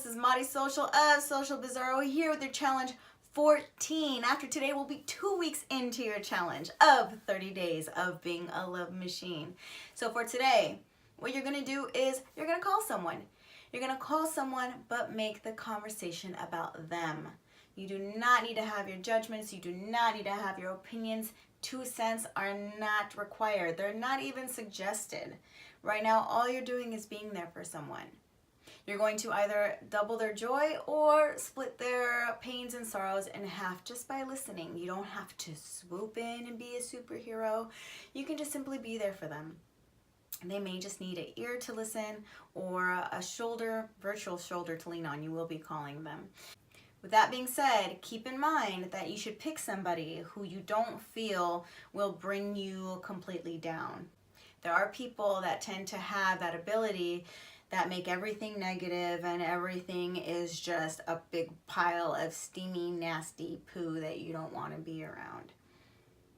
is Mari Soulcial of Soulcial Bizarro here with your challenge 14. After today, we'll be 2 weeks into your challenge of 30 days of being a love machine. So for today, what you're gonna do is you're gonna call someone. You're gonna call someone, but make the conversation about them. You do not need to have your judgments. You do not need to have your opinions. 2 cents are not required. They're not even suggested. Right now, all you're doing is being there for someone. You're going to either double their joy or split their pains and sorrows in half just by listening. You don't have to swoop in and be a superhero. You can just simply be there for them. They may just need an ear to listen or a shoulder, virtual shoulder to lean on. You will be calling them. With that being said, keep in mind that you should pick somebody who you don't feel will bring you completely down. There are people that tend to have that ability that make everything negative and everything is just a big pile of steamy, nasty poo that you don't want to be around.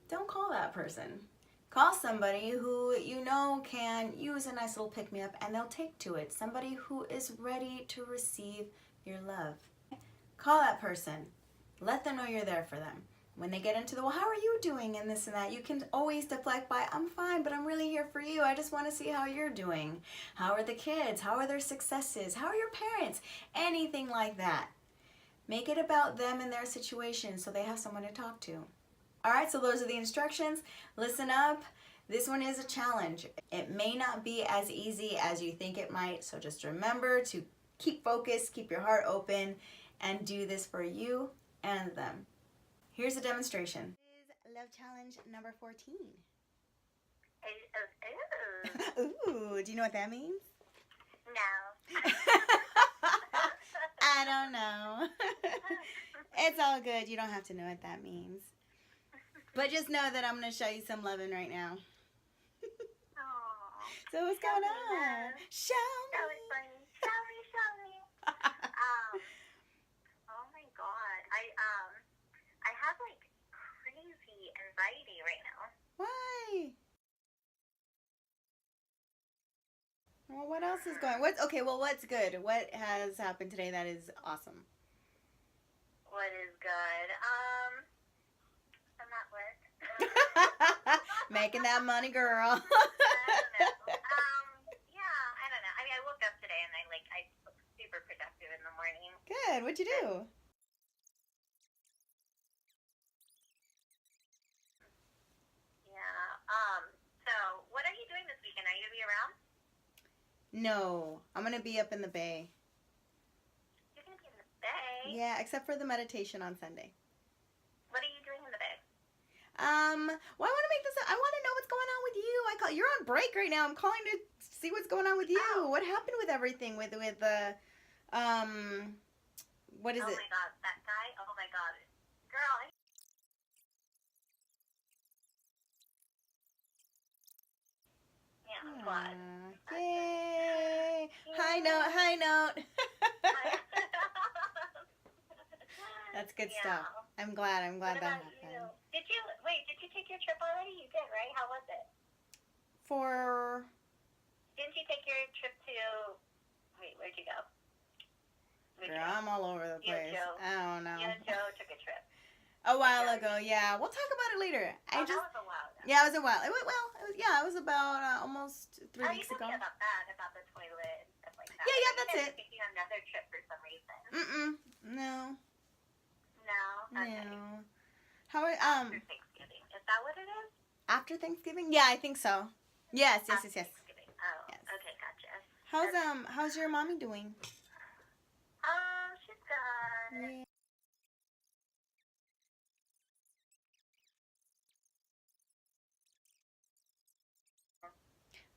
Don't call that person. Call somebody who you know can use a nice little pick-me-up and they'll take to it. Somebody who is ready to receive your love. Call that person. Let them know you're there for them. When they get into the, well, how are you doing and this and that, you can always deflect by, I'm fine, but I'm really here for you. I just want to see how you're doing. How are the kids? How are their successes? How are your parents? Anything like that. Make it about them and their situation so they have someone to talk to. All right, so those are the instructions. Listen up. This one is a challenge. It may not be as easy as you think it might, so just remember to keep focused, keep your heart open, and do this for you and them. Here's a demonstration. This is love challenge number 14. Ooh, do you know what that means? No. I don't know. It's all good. You don't have to know what that means. But just know that I'm going to show you some loving right now. Aww. So what's going on? Show me. That was funny. Show me. Oh my god. I have like crazy anxiety right now. Why? Well, what else is going? What's good? What has happened today that is awesome? What is good? I'm at work. Making that money, girl. I don't know. Yeah, I don't know. I mean, I woke up today and I was super productive in the morning. Good. What'd you do? So what are you doing this weekend? Are you gonna be around? No, I'm gonna be up in the Bay. You're gonna be in the Bay? Yeah, except for the meditation on Sunday. What are you doing in the Bay? Well, I want to make this. I want to know what's going on with you. You're on break right now. I'm calling to see what's going on with you. Oh. What happened with everything with the what is Oh it? my god, that guy. Oh my god, girl. Yeah, I'm glad. Yay! Yeah. High note. That's good Yeah. stuff. I'm glad What that about happened. you? Did you take your trip already? You did, right? How was it? Didn't you take your trip to, where'd you go? Girl, I'm all over the You and place. Joe. I don't know. You and Joe took a trip. A while ago, yeah. We'll talk about it later. That was a while ago. Yeah, it was a while. It was about almost 3 weeks You ago. told me about that, about the toilet and stuff like that. Yeah, that's it. Taking another trip for some reason. No. No? Okay. No. How are After Thanksgiving. Is that what it is? after Thanksgiving? Yeah, I think so. Yes. After Thanksgiving. Oh, Yes. okay, gotcha. How's your mommy doing? Oh, she's good. Yeah.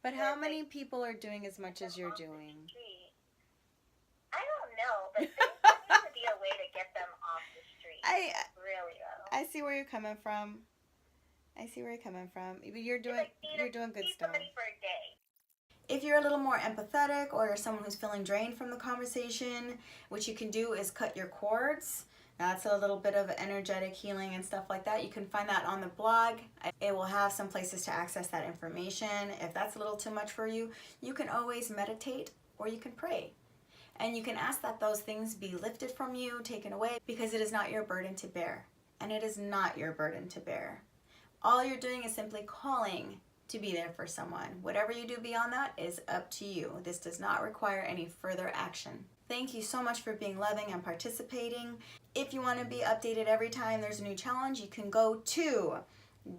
But how many people are doing as much as you're doing? I don't know, but there needs to be a way to get them off the street. Really though. I see where you're coming from. You're doing good stuff. Somebody for a day. If you're a little more empathetic or you're someone who's feeling drained from the conversation, what you can do is cut your cords. That's a little bit of energetic healing and stuff like that. You can find that on the blog. It will have some places to access that information. If that's a little too much for you, you can always meditate or you can pray. And you can ask that those things be lifted from you, taken away, because it is not your burden to bear. And it is not your burden to bear. All you're doing is simply calling to be there for someone. Whatever you do beyond that is up to you. This does not require any further action. Thank you so much for being loving and participating. If you want to be updated every time there's a new challenge, you can go to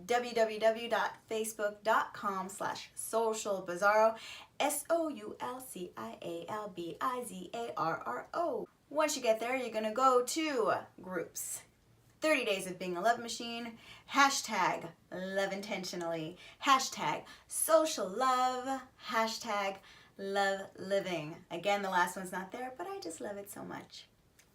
www.facebook.com/Soulcial Soulcialbizarro. Once you get there, you're going to go to groups. 30 Days of Being a Love Machine, hashtag Love Intentionally, hashtag Social Love, hashtag Love Living. Again, the last one's not there, but I just love it so much.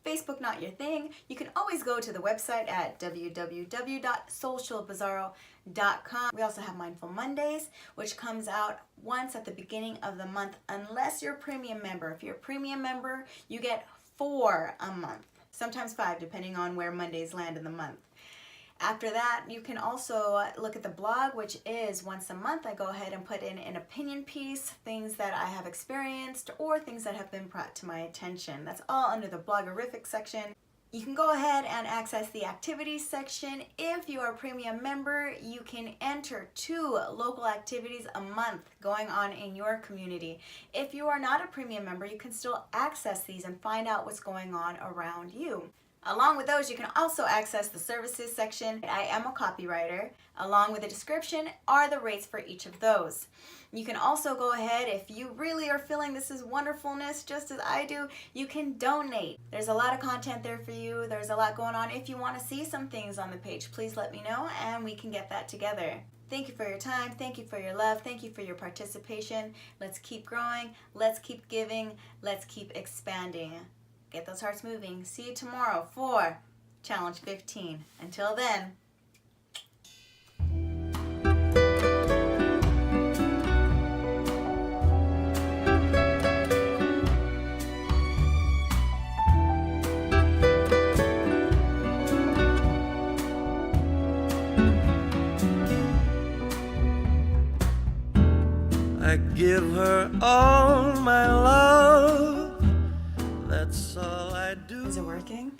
Facebook not your thing, you can always go to the website at www.soulcialbizarro.com. We also have Mindful Mondays, which comes out once at the beginning of the month, unless you're a premium member. If you're a premium member, you get 4 a month, sometimes 5, depending on where Mondays land in the month. After that, you can also look at the blog, which is once a month. I go ahead and put in an opinion piece, things that I have experienced or things that have been brought to my attention. That's all under the bloggerific section. You can go ahead and access the activities section. If you are a premium member, you can enter 2 local activities a month going on in your community. If you are not a premium member, you can still access these and find out what's going on around you. Along with those, you can also access the services section. I am a copywriter. Along with the description are the rates for each of those. You can also go ahead, if you really are feeling this is wonderfulness just as I do, you can donate. There's a lot of content there for you. There's a lot going on. If you want to see some things on the page, please let me know and we can get that together. Thank you for your time. Thank you for your love. Thank you for your participation. Let's keep growing. Let's keep giving. Let's keep expanding. Get those hearts moving. See you tomorrow for Challenge 15. Until then. I give her all my love. That's all I do. Is it working?